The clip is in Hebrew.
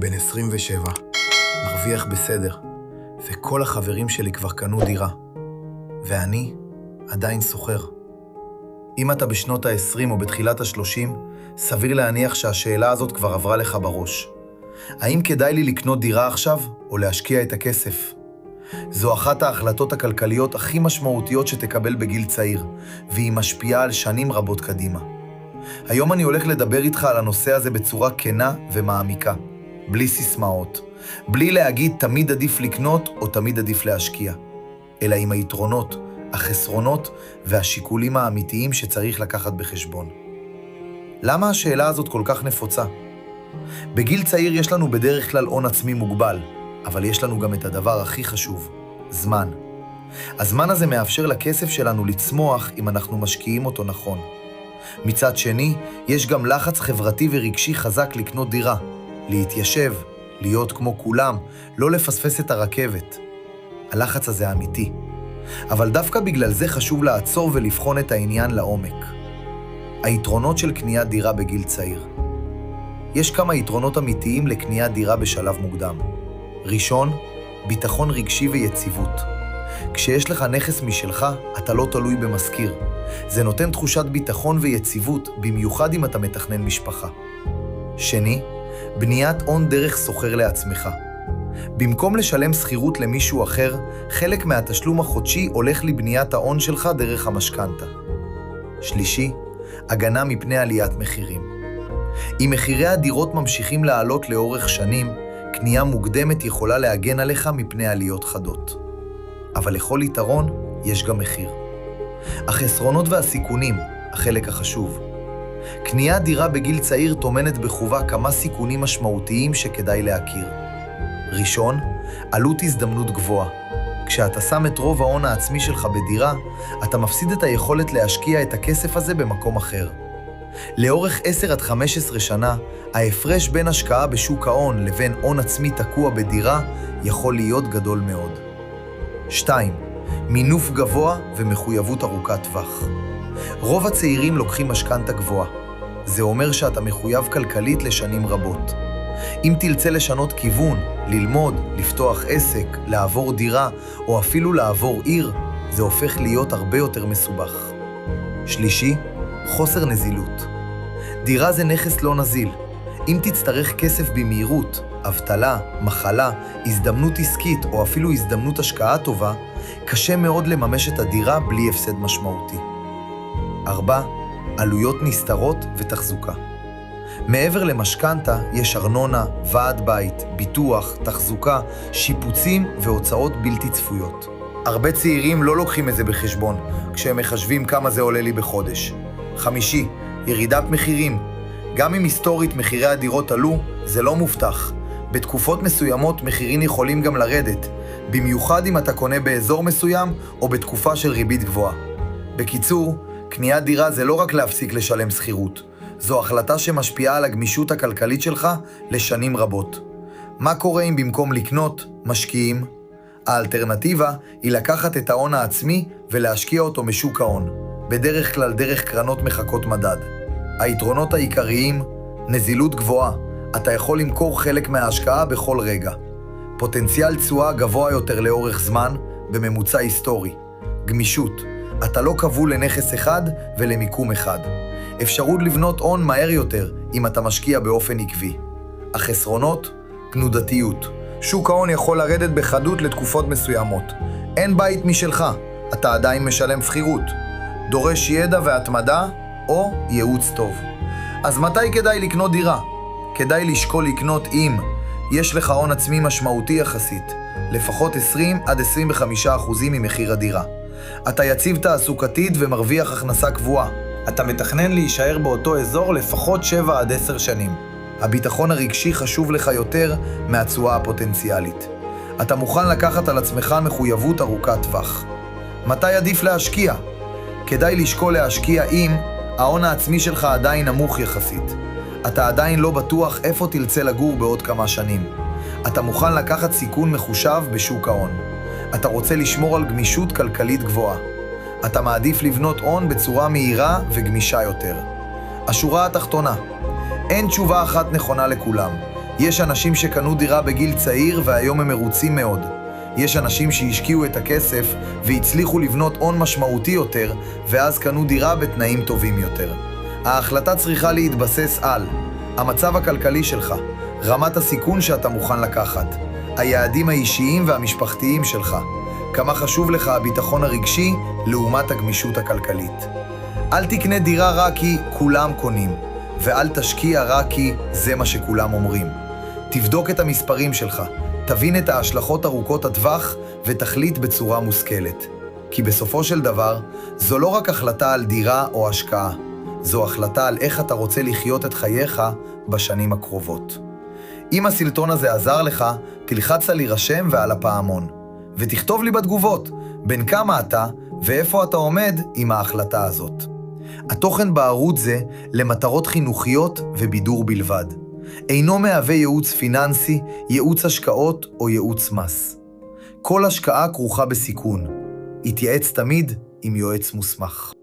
בן 27, מרוויח בסדר, וכל החברים שלי כבר קנו דירה. ואני עדיין שוכר. אם אתה בשנות ה-20 או בתחילת ה-30, סביר להניח שהשאלה הזאת כבר עברה לך בראש. האם כדאי לי לקנות דירה עכשיו או להשקיע את הכסף? זו אחת ההחלטות הכלכליות הכי משמעותיות שתקבל בגיל צעיר, והיא משפיעה על שנים רבות קדימה. היום אני הולך לדבר איתך על הנושא הזה בצורה כנה ומעמיקה, בלי סיסמאות, בלי להגיד תמיד עדיף לקנות או תמיד עדיף להשקיע, אלא עם היתרונות, החסרונות והשיקולים האמיתיים שצריך לקחת בחשבון. למה השאלה הזאת כל כך נפוצה? בגיל צעיר יש לנו בדרך כלל הון עצמי מוגבל, אבל יש לנו גם את הדבר הכי חשוב, זמן. הזמן הזה מאפשר לכסף שלנו לצמוח אם אנחנו משקיעים אותו נכון. מצד שני, יש גם לחץ חברתי ורגשי חזק לקנות דירה, להתיישב, להיות כמו כולם, לא לפספס את הרכבת. הלחץ הזה אמיתי. אבל דווקא בגלל זה חשוב לעצור ולבחון את העניין לעומק. היתרונות של קניית דירה בגיל צעיר. יש כמה יתרונות אמיתיים לקניית דירה בשלב מוקדם. ראשון, ביטחון רגשי ויציבות. כשיש לך נכס משלך, אתה לא תלוי במשכיר. זה נותן תחושת ביטחון ויציבות, במיוחד אם אתה מתכנן משפחה. שני, בניית הון דרך סוחר לעצמך. במקום לשלם שכירות למישהו אחר, חלק מהתשלום החודשי הולך לבניית ההון שלך דרך המשכנתה. שלישי, הגנה מפני עליית מחירים. אם מחירי הדירות ממשיכים לעלות לאורך שנים, קנייה מוקדמת יכולה להגן עליך מפני עליות חדות. אבל לכל יתרון יש גם מחיר. החסרונות והסיכונים, החלק החשוב. קניית דירה בגיל צעיר טומנת בחובה כמה סיכונים משמעותיים שכדאי להכיר. ראשון, עלות הזדמנות גבוהה. כשאתה שם את רוב ההון העצמי שלך בדירה, אתה מפסיד את היכולת להשקיע את הכסף הזה במקום אחר. לאורך 10 עד 15 שנה, ההפרש בין השקעה בשוק ההון לבין הון עצמי תקוע בדירה יכול להיות גדול מאוד. 2. מינוף גבוה ומחויבות ארוכת טווח. רוב הצעירים לוקחים משכנתה גבוהה. זה אומר שאתה מחויב כלכלית לשנים רבות. אם תרצה לשנות כיוון, ללמוד, לפתוח עסק, לעבור דירה או אפילו לעבור עיר, זה הופך להיות הרבה יותר מסובך. שלישי, חוסר נזילות. דירה זה נכס לא נזיל. אם תצטרך כסף במהירות, אבטלה, מחלה, הזדמנות עסקית או אפילו הזדמנות השקעה טובה, קשה מאוד לממש את הדירה בלי הפסד משמעותי. 4. עלויות נסתרות ותחזוקה. מעבר למשכנתה יש ארנונה, ועד בית, ביטוח, תחזוקה, שיפוצים והוצאות בלתי צפויות. הרבה צעירים לא לוקחים את זה בחשבון כשהם מחשבים כמה זה עולה לי בחודש. 5. ירידת מחירים. גם אם היסטורית מחירי הדירות עלו, זה לא מובטח. בתקופות מסוימות מחירים יכולים גם לרדת, במיוחד אם אתה קונה באזור מסוים או בתקופה של ריבית גבוהה. בקיצור, קניית דירה זה לא רק להפסיק לשלם שכירות. זו החלטה שמשפיעה על הגמישות הכלכלית שלך לשנים רבות. מה קורה אם במקום לקנות, משקיעים? האלטרנטיבה היא לקחת את ההון העצמי ולהשקיע אותו משוק ההון, בדרך כלל דרך קרנות מחקות מדד. היתרונות העיקריים, נזילות גבוהה, אתה יכול למכור חלק מההשקעה בכל רגע. פוטנציאל תשואה גבוה יותר לאורך זמן, בממוצע היסטורי. גמישות, אתה לא כבול לנכס אחד ולמיקום אחד. אפשרות לבנות הון מהר יותר אם אתה משקיע באופן עקבי. החסרונות, תנודתיות. שוק ההון יכול לרדת בחדות לתקופות מסוימות. אין בית משלך, אתה עדיין משלם שכירות. דורש ידע והתמדה או ייעוץ טוב. אז מתי כדאי לקנות דירה? כדאי לשקול לקנות אם יש לך הון עצמי משמעותי יחסית, לפחות 20 עד 25% ממחיר הדירה. אתה יציב תעסוקתית ומרוויח הכנסה קבועה. אתה מתכנן להישאר באותו אזור לפחות 7 עד 10 שנים. הביטחון הרגשי חשוב לך יותר מהתשואה הפוטנציאלית. אתה מוכן לקחת על עצמך מחויבות ארוכת טווח. מתי עדיף להשקיע? כדאי לשקול להשקיע אם ההון העצמי שלך עדיין נמוך יחסית. אתה עדיין לא בטוח איפה תרצה לגור בעוד כמה שנים. אתה מוכן לקחת סיכון מחושב בשוק ההון. אתה רוצה לשמור על גמישות כלכלית גבוהה. אתה מעדיף לבנות הון בצורה מהירה וגמישה יותר. השורה התחתונה, אין תשובה אחת נכונה לכולם. יש אנשים שקנו דירה בגיל צעיר והיום הם מרוצים מאוד. יש אנשים שהשקיעו את הכסף והצליחו לבנות הון משמעותי יותר, ואז קנו דירה בתנאים טובים יותר. ההחלטה צריכה להתבסס על המצב הכלכלי שלך, רמת הסיכון שאתה מוכן לקחת, היעדים האישיים והמשפחתיים שלך, כמה חשוב לך הביטחון הרגשי לעומת הגמישות הכלכלית. אל תקנה דירה רק כי כולם קונים, ואל תשקיע רק כי זה מה שכולם אומרים. תבדוק את המספרים שלך, תבין את ההשלכות ארוכות הטווח ותחליט בצורה מושכלת. כי בסופו של דבר, זו לא רק החלטה על דירה או השקעה, זו החלטה על איך אתה רוצה לחיות את חייך בשנים הקרובות. אם הסרטון הזה עזר לך, תלחץ על להירשם ועל הפעמון. ותכתוב לי בתגובות בין כמה אתה ואיפה אתה עומד עם ההחלטה הזאת. התוכן בערוץ זה למטרות חינוכיות ובידור בלבד. אינו מהווה ייעוץ פיננסי, ייעוץ השקעות או ייעוץ מס. כל השקעה כרוכה בסיכון. התייעץ תמיד עם יועץ מוסמך.